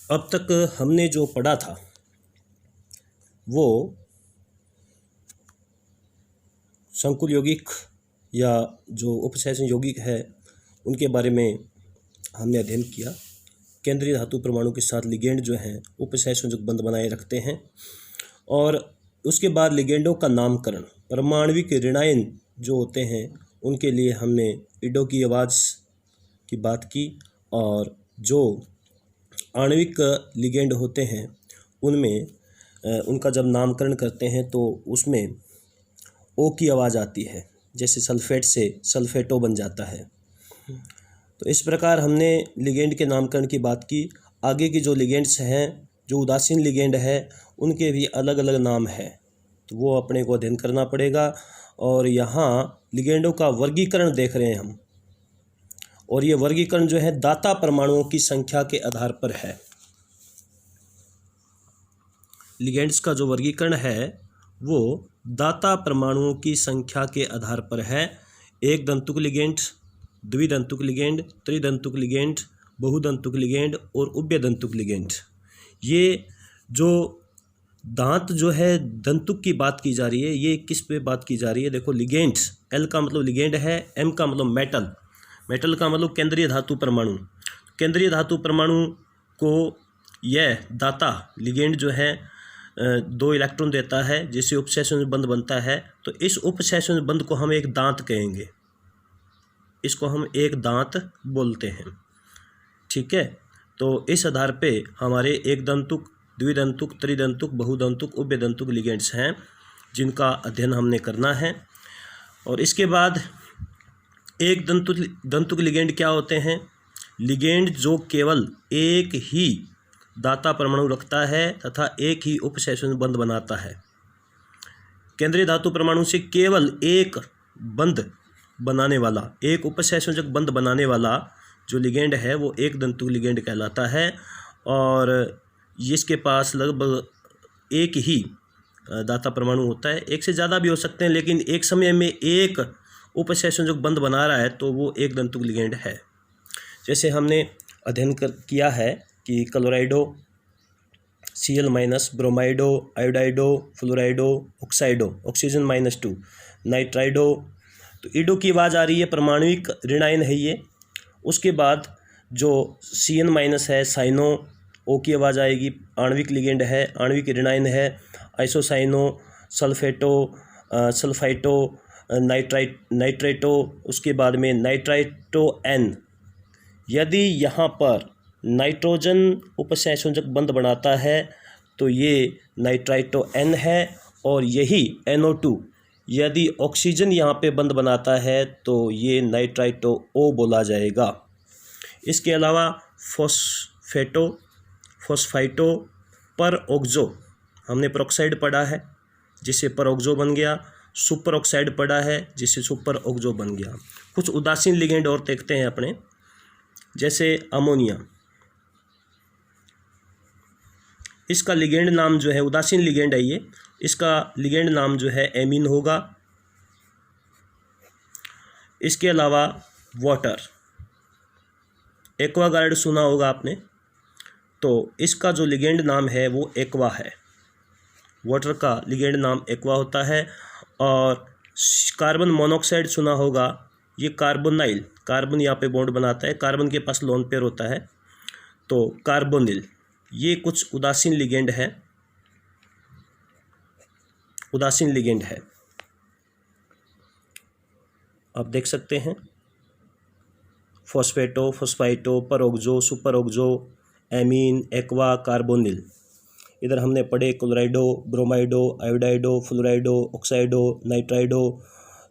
अब तक हमने जो पढ़ा था वो संकुल यौगिक या जो उपसंयोजन यौगिक है उनके बारे में हमने अध्ययन किया। केंद्रीय धातु परमाणु के साथ लिगेंड जो हैं उपसंयोजक बंध बनाए रखते हैं और उसके बाद लिगेंडों का नामकरण, परमाणविक ऋणायन जो होते हैं उनके लिए हमने इडो की आवाज़ की बात की और जो आणविक लिगेंड होते हैं उनमें उनका जब नामकरण करते हैं तो उसमें ओ की आवाज़ आती है, जैसे सल्फेट से सल्फेटो बन जाता है। तो इस प्रकार हमने लिगेंड के नामकरण की बात की। आगे की जो लिगेंड्स हैं, जो उदासीन लिगेंड है, उनके भी अलग अलग नाम है, तो वो अपने को अध्ययन करना पड़ेगा। और यहाँ लिगेंडों का वर्गीकरण देख रहे हैं हम, और ये वर्गीकरण जो है दाता परमाणुओं की संख्या के आधार पर है। लिगेंड्स का जो वर्गीकरण है वो दाता परमाणुओं की संख्या के आधार पर है। एक दंतुक लिगेंड, द्विदंतुक लिगेंड, त्रिदंतुक लिगेंड, बहुदंतुक लिगेंड और उभयदंतुक लिगेंड। ये जो दांत जो है दंतुक की बात की जा रही है, ये किस पे बात की जा रही है? देखो, लिगेंड्स, एल का मतलब लिगेंड है, एम का मतलब मेटल, मेटल का मतलब केंद्रीय धातु परमाणु। केंद्रीय धातु परमाणु को यह दाता लिगेंड जो है 2 इलेक्ट्रॉन देता है, जिससे उपसंयोजक बंध बनता है। तो इस उपसंयोजक बंध को हम एक दांत कहेंगे, इसको हम एक दांत बोलते हैं। ठीक है, तो इस आधार पे हमारे एक दंतुक, द्विदंतुक, त्रिदंतुक, बहुदंतुक, उभयदंतुक लिगेंड्स हैं जिनका अध्ययन हमने करना है। और इसके बाद एक दंतुक लिगेंड क्या होते हैं? लिगेंड जो केवल एक ही दाता परमाणु रखता है तथा एक ही उपसंयोजक बंध बनाता है। केंद्रीय धातु परमाणु से केवल एक बंध बनाने वाला, एक उपसंयोजक बंध बनाने वाला जो लिगेंड है वो एक दंतुक लिगेंड कहलाता है। और इसके पास लगभग एक ही दाता परमाणु होता है, एक से ज़्यादा भी हो सकते हैं, लेकिन एक समय में एक उपसंयोजक बंध बना रहा है तो वो एक दंतुक लिगेंड है। जैसे हमने अध्ययन किया है कि क्लोराइडो, Cl minus, ब्रोमाइडो, iodido, fluorido, ऑक्साइडो, oxygen -2, नाइट्राइडो। तो ईडो की आवाज़ आ रही है, परमाणविक ऋणायन है ये। उसके बाद जो Cn माइनस है, साइनो, ओ की आवाज़ आएगी, आणविक लिगेंड है, आणविक ऋणायन है, आइसोसाइनो, सल्फेटो, सल्फाइटो, नाइट्राइटो। उसके बाद में नाइट्राइटो एन। यदि यहाँ पर नाइट्रोजन उपसंयोजक बंध बनाता है तो ये नाइट्राइटो एन है, और यही NO2 यदि ऑक्सीजन यहाँ पे बंध बनाता है तो ये नाइट्राइटो O बोला जाएगा। इसके अलावा फॉस्फेटो, फॉस्फाइटो, परऑक्सो, हमने पेरोक्साइड पढ़ा है जिससे परऑक्सो बन गया, सुपर ऑक्साइड पढ़ा है जिससे सुपर ऑक्सो बन गया। कुछ उदासीन लिगेंड और देखते हैं अपने, जैसे अमोनिया, इसका लिगेंड नाम जो है, उदासीन लिगेंड है ये, इसका लिगेंड नाम जो है एमीन होगा। इसके अलावा वाटर, एक्वागार्ड सुना होगा आपने, तो इसका जो लिगेंड नाम है वो एक्वा है, वाटर का लिगेंड नाम एक्वा होता है। और कार्बन मोनोऑक्साइड सुना होगा, ये कार्बोनाइल, कार्बन यहाँ पे बॉन्ड बनाता है, कार्बन के पास लोन पेयर होता है, तो कार्बोनिल। ये कुछ उदासीन लिगेंड है, उदासीन लिगेंड है, आप देख सकते हैं। Phosphato, phosphito, peroxo, superoxo, ammine, aqua, carbonyl. इधर हमने पढ़े chlorido, bromido, iodido, fluorido, oxido, nitrido,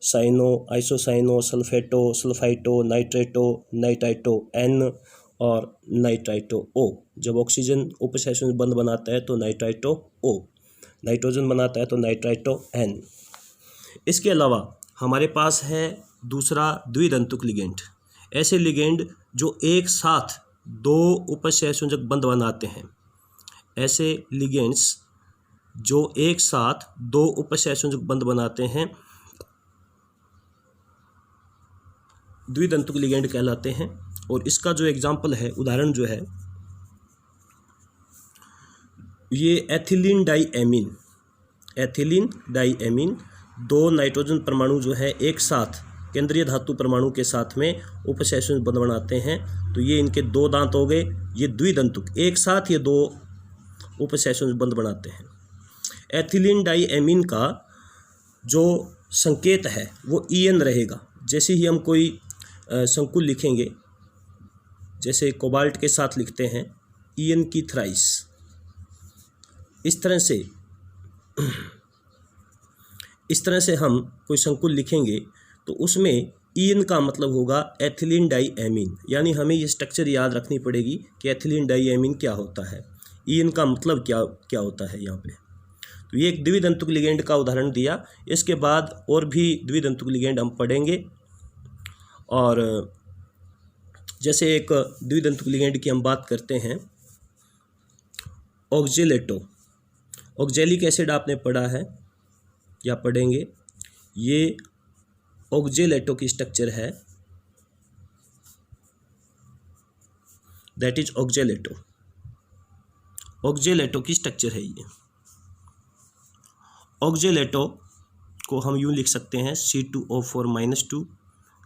cyano, isocyano, sulphato, sulphito, nitrato, nitrito N और नाइट्राइटो ओ। जब ऑक्सीजन उपसंयोजक बंध बनाता है तो नाइट्राइटो ओ, नाइट्रोजन बनाता है तो नाइट्राइटो एन। इसके अलावा हमारे पास है दूसरा द्विदंतुक लिगेंड। ऐसे लिगेंड जो एक साथ 2 उपसंयोजक बंध बनाते हैं, ऐसे लिगेंड्स जो एक साथ 2 उपसंयोजक बंध बनाते हैं द्विदंतुक लिगेंड कहलाते हैं। और इसका जो एग्जाम्पल है, उदाहरण जो है, ये एथिलीन डाईएमीन 2 नाइट्रोजन परमाणु जो है एक साथ केंद्रीय धातु परमाणु के साथ में उपसहसंयोजक बंध बनाते हैं। तो ये इनके 2 दांत हो गए, ये द्विदंतुक, एक साथ ये 2 उपसहसंयोजक बंध बनाते हैं। एथिलीन डाईएमीन का जो संकेत है वो EN रहेगा। जैसे ही हम कोई संकुल लिखेंगे, जैसे कोबाल्ट के साथ लिखते हैं EN की थ्राइस, इस तरह से हम कोई संकुल लिखेंगे तो उसमें EN का मतलब होगा एथिलीन डाईएमीन, यानी हमें ये स्ट्रक्चर याद रखनी पड़ेगी कि एथिलीन डाईएमीन क्या होता है, EN का मतलब क्या होता है यहाँ पे। तो ये एक द्विदंतुक लिगेंड का उदाहरण दिया। इसके बाद और भी द्विदंतुक लिगेंड हम पढ़ेंगे। और जैसे एक द्विदंतुक लिगेंड की हम बात करते हैं, ऑक्जेलिक एसिड आपने पढ़ा है या पढ़ेंगे। ये ऑक्जेलेटो की स्ट्रक्चर है, दैट इज ऑक्जेलेटो की स्ट्रक्चर है ये। ऑक्जेलेटो को हम यूँ लिख सकते हैं C2O4-2।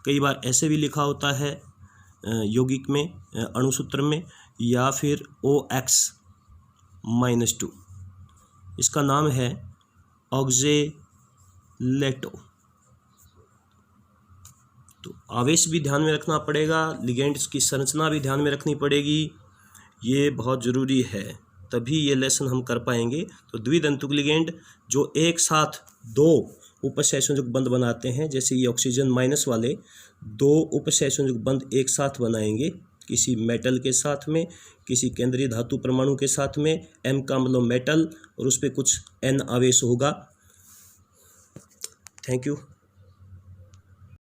कई बार ऐसे भी लिखा होता है यौगिक में, अणुसूत्र में, या फिर OX-2। इसका नाम है ऑक्जेलेटो। तो आवेश भी ध्यान में रखना पड़ेगा, लिगेंड्स की संरचना भी ध्यान में रखनी पड़ेगी, ये बहुत ज़रूरी है, तभी ये लेसन हम कर पाएंगे। तो द्विदंतुक लिगेंड जो एक साथ 2 उपसहसंयोजक बंध बनाते हैं, जैसे ये ऑक्सीजन माइनस वाले 2 उपसहसंयोजक बंध एक साथ बनाएंगे, किसी मेटल के साथ में, किसी केंद्रीय धातु परमाणु के साथ में। M का मतलब मेटल और उस पर कुछ N आवेश होगा। Thank you.